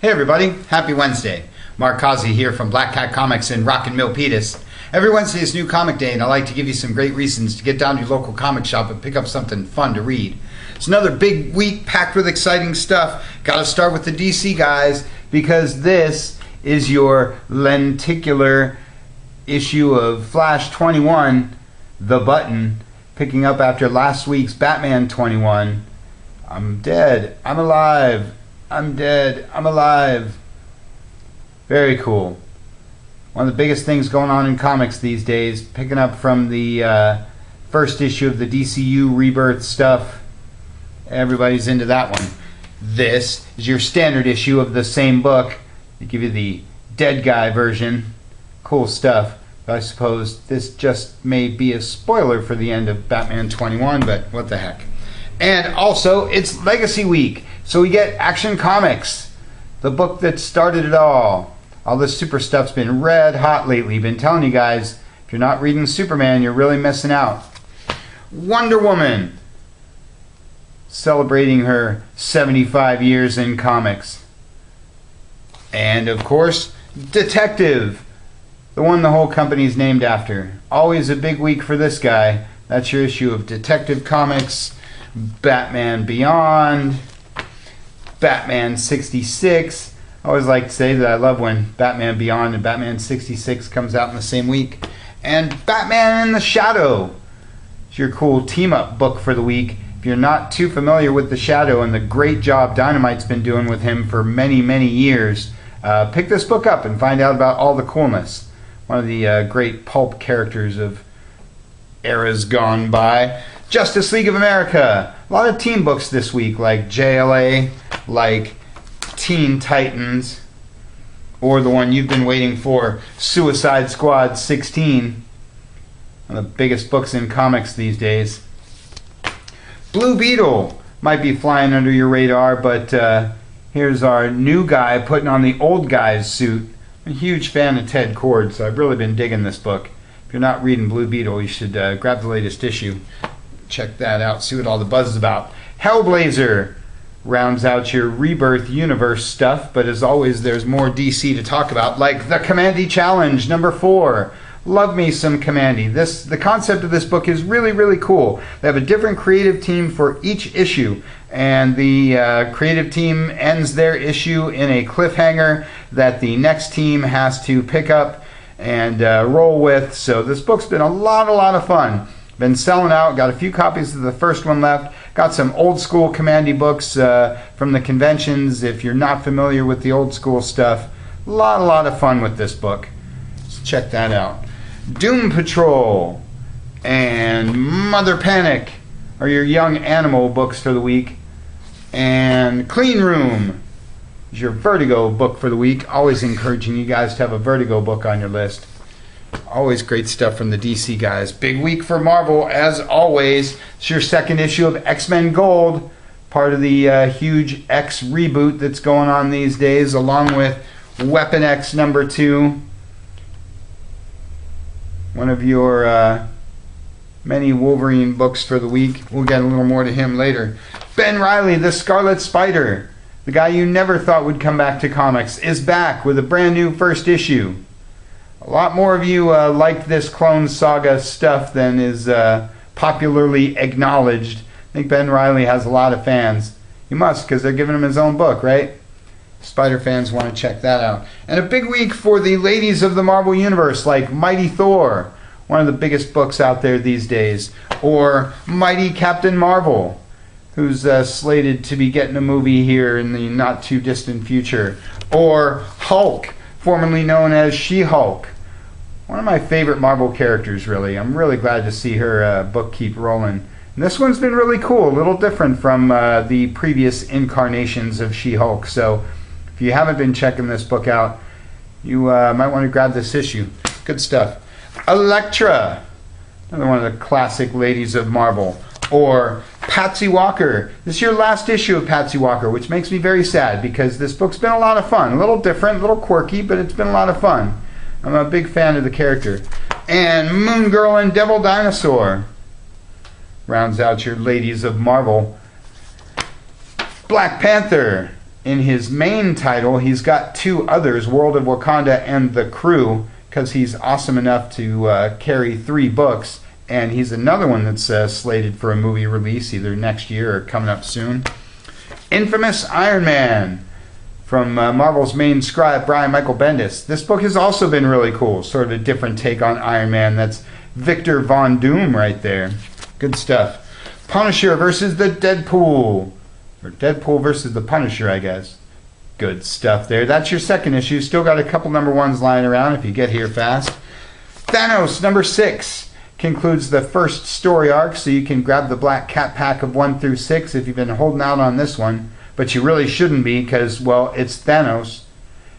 Hey everybody, happy Wednesday. Mark Causey here from Black Cat Comics in Rockin' Milpitas. Every Wednesday is New Comic Day and I like to give you some great reasons to get down to your local comic shop and pick up something fun to read. It's another big week packed with exciting stuff. Gotta start with the DC guys because this is your lenticular issue of Flash 21, The Button, picking up after last week's Batman 21. I'm dead, I'm alive. I'm dead, I'm alive. Very cool. One of the biggest things going on in comics these days, picking up from the first issue of the DCU Rebirth stuff. Everybody's into that one. This is your standard issue of the same book. They give you the dead guy version. Cool stuff. But I suppose this just may be a spoiler for the end of Batman 21, but what the heck. And also, it's Legacy Week, so we get Action Comics, the book that started it all. All this super stuff's been red hot lately. Been telling you guys, if you're not reading Superman, you're really missing out. Wonder Woman, celebrating her 75 years in comics. And of course, Detective, the one the whole company's named after. Always a big week for this guy. That's your issue of Detective Comics. Batman Beyond, Batman 66. I always like to say that I love when Batman Beyond and Batman 66 comes out in the same week. And Batman in the Shadow. It's your cool team-up book for the week. If you're not too familiar with the Shadow and the great job Dynamite's been doing with him for many, many years, pick this book up and find out about all the coolness. One of the great pulp characters of eras gone by. Justice League of America. A lot of team books this week, like JLA, like Teen Titans, or the one you've been waiting for, Suicide Squad 16. One of the biggest books in comics these days. Blue Beetle might be flying under your radar, but here's our new guy putting on the old guy's suit. I'm a huge fan of Ted Kord, so I've really been digging this book. If you're not reading Blue Beetle, you should grab the latest issue. Check that out, see what all the buzz is about. Hellblazer rounds out your Rebirth universe stuff, but as always, there's more DC to talk about, like the Kamandi Challenge, number 4. Love me some Kamandi. The concept of this book is really, really cool. They have a different creative team for each issue, and the creative team ends their issue in a cliffhanger that the next team has to pick up and roll with. So this book's been a lot of fun. Been selling out, got a few copies of the first one left. Got some old school Kamandi books from the conventions. If you're not familiar with the old school stuff, a lot of fun with this book. So check that out. Doom Patrol and Mother Panic are your young animal books for the week. And Clean Room is your Vertigo book for the week. Always encouraging you guys to have a Vertigo book on your list. Always great stuff from the DC guys. Big week for Marvel, as always. It's your second issue of X-Men Gold, part of the huge X reboot that's going on these days, along with Weapon X number 2. One of your many Wolverine books for the week. We'll get a little more to him later. Ben Reilly, the Scarlet Spider, the guy you never thought would come back to comics, is back with a brand new first issue. A lot more of you liked this Clone Saga stuff than is popularly acknowledged. I think Ben Reilly has a lot of fans. He must, because they're giving him his own book, right? Spider fans want to check that out. And a big week for the ladies of the Marvel Universe, like Mighty Thor, one of the biggest books out there these days. Or Mighty Captain Marvel, who's slated to be getting a movie here in the not too distant future. Or Hulk, formerly known as She-Hulk. One of my favorite Marvel characters, really. I'm really glad to see her book keep rolling. And this one's been really cool, a little different from the previous incarnations of She-Hulk. So if you haven't been checking this book out, you might want to grab this issue. Good stuff. Elektra, another one of the classic ladies of Marvel. Or Patsy Walker. This is your last issue of Patsy Walker, which makes me very sad because this book's been a lot of fun. A little different, a little quirky, but it's been a lot of fun. I'm a big fan of the character. And Moon Girl and Devil Dinosaur rounds out your ladies of Marvel. Black Panther, in his main title, he's got two others, World of Wakanda and The Crew, because he's awesome enough to carry 3 books. And he's another one that's slated for a movie release either next year or coming up soon. Infamous Iron Man from Marvel's main scribe, Brian Michael Bendis. This book has also been really cool. Sort of a different take on Iron Man. That's Victor Von Doom right there. Good stuff. Punisher versus the Deadpool. Or Deadpool versus the Punisher, I guess. Good stuff there. That's your second issue. Still got a couple number 1s lying around if you get here fast. Thanos, number 6. Concludes the first story arc, so you can grab the Black Cat pack of 1 through 6 if you've been holding out on this one. But you really shouldn't be, because, well, it's Thanos.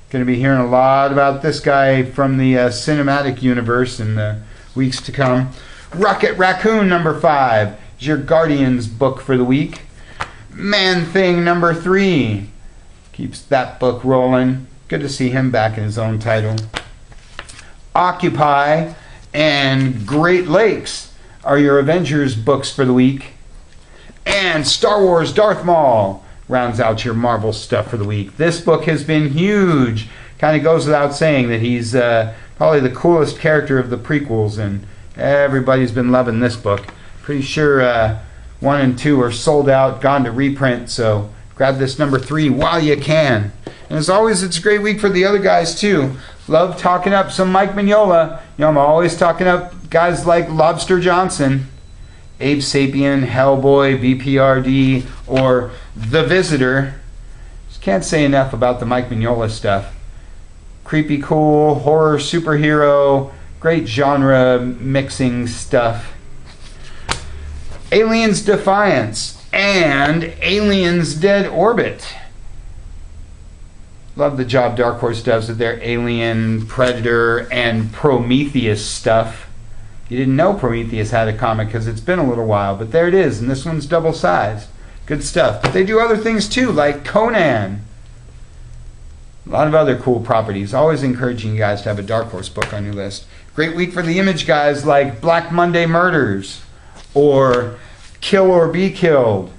Going to be hearing a lot about this guy from the cinematic universe in the weeks to come. Rocket Raccoon, number 5. Is your Guardians book for the week. Man-Thing, number 3. Keeps that book rolling. Good to see him back in his own title. Occupy and Great Lakes are your Avengers books for the week. And Star Wars Darth Maul rounds out your Marvel stuff for the week. This book has been huge. Kind of goes without saying that he's probably the coolest character of the prequels, and everybody's been loving this book. Pretty sure 1 and 2 are sold out, gone to reprint, so grab this number 3 while you can. And as always, it's a great week for the other guys too. Love talking up some Mike Mignola. You know, I'm always talking up guys like Lobster Johnson, Abe Sapien, Hellboy, VPRD, or The Visitor. Just can't say enough about the Mike Mignola stuff. Creepy cool, horror, superhero, great genre mixing stuff. Aliens Defiance and Aliens Dead Orbit. Love the job Dark Horse does with their Alien, Predator, and Prometheus stuff. You didn't know Prometheus had a comic because it's been a little while, but there it is, and this one's double-sized. Good stuff. But they do other things too, like Conan. A lot of other cool properties. Always encouraging you guys to have a Dark Horse book on your list. Great week for the Image guys like Black Monday Murders, or Kill or Be Killed,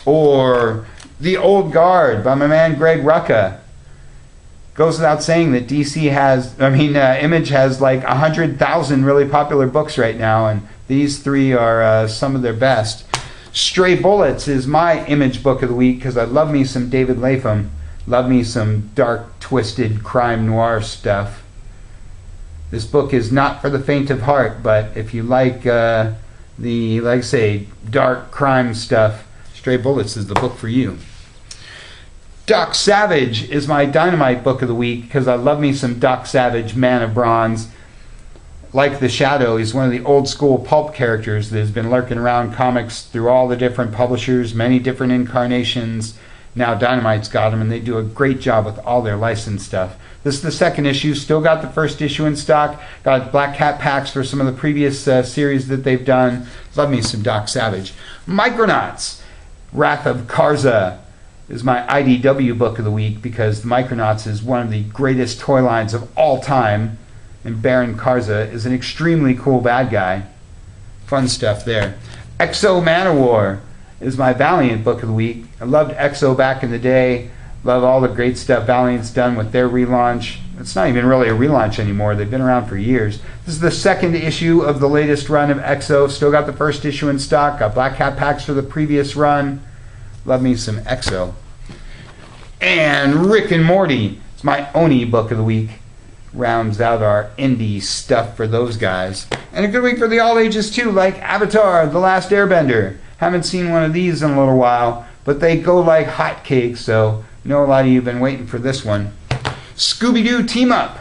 or The Old Guard by my man Greg Rucka. Goes without saying that Image has like 100,000 really popular books right now, and these 3 are some of their best. Stray Bullets is my Image book of the week because I love me some David Lapham. Love me some dark, twisted crime noir stuff. This book is not for the faint of heart, but if you like like I say, dark crime stuff, Stray Bullets is the book for you. Doc Savage is my Dynamite book of the week because I love me some Doc Savage, Man of Bronze. Like the Shadow, he's one of the old school pulp characters that has been lurking around comics through all the different publishers, many different incarnations. Now Dynamite's got him, and they do a great job with all their licensed stuff. This is the second issue, still got the first issue in stock. Got Black Cat packs for some of the previous series that they've done. Love me some Doc Savage. Micronauts, Wrath of Karza is my IDW book of the week because the Micronauts is one of the greatest toy lines of all time, and Baron Karza is an extremely cool bad guy. Fun stuff there. Exo Manowar is my Valiant book of the week. I loved Exo back in the day. Love all the great stuff Valiant's done with their relaunch. It's not even really a relaunch anymore. They've been around for years. This is the second issue of the latest run of Exo. Still got the first issue in stock. Got Black Cat packs for the previous run. Love me some Exo. And Rick and Morty. It's my Oni book of the week. Rounds out our indie stuff for those guys. And a good week for the all ages too, like Avatar, The Last Airbender. Haven't seen one of these in a little while, but they go like hotcakes, so I know a lot of you have been waiting for this one. Scooby-Doo Team Up.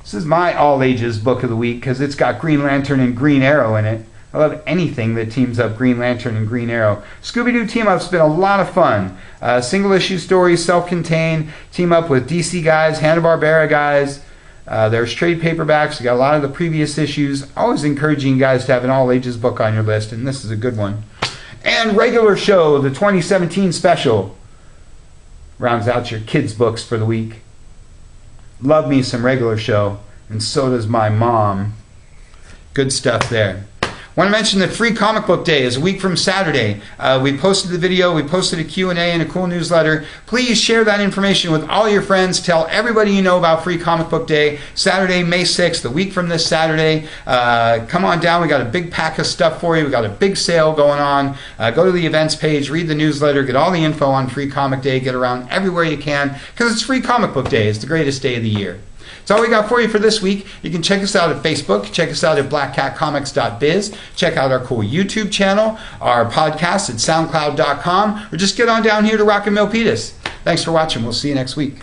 This is my all ages book of the week because it's got Green Lantern and Green Arrow in it. I love anything that teams up Green Lantern and Green Arrow. Scooby-Doo Team Up's been a lot of fun. Single issue stories, self-contained, team up with DC guys, Hanna-Barbera guys. There's trade paperbacks. We got a lot of the previous issues. Always encouraging you guys to have an all ages book on your list, and this is a good one. And Regular Show, the 2017 special, rounds out your kids' books for the week. Love me some Regular Show, and so does my mom. Good stuff there. Want to mention that Free Comic Book Day is a week from Saturday. We posted the video, we posted a Q&A and a cool newsletter. Please share that information with all your friends. Tell everybody you know about Free Comic Book Day, Saturday, May 6th, the week from this Saturday. Come on down. We got a big pack of stuff for you. We got a big sale going on. Go to the events page, read the newsletter, get all the info on Free Comic Day, get around everywhere you can, because it's Free Comic Book Day. It's the greatest day of the year. That's all we got for you for this week. You can check us out at Facebook, check us out at blackcatcomics.biz, check out our cool YouTube channel, our podcast at soundcloud.com, or just get on down here to Rock and Milpitas. Thanks for watching. We'll see you next week.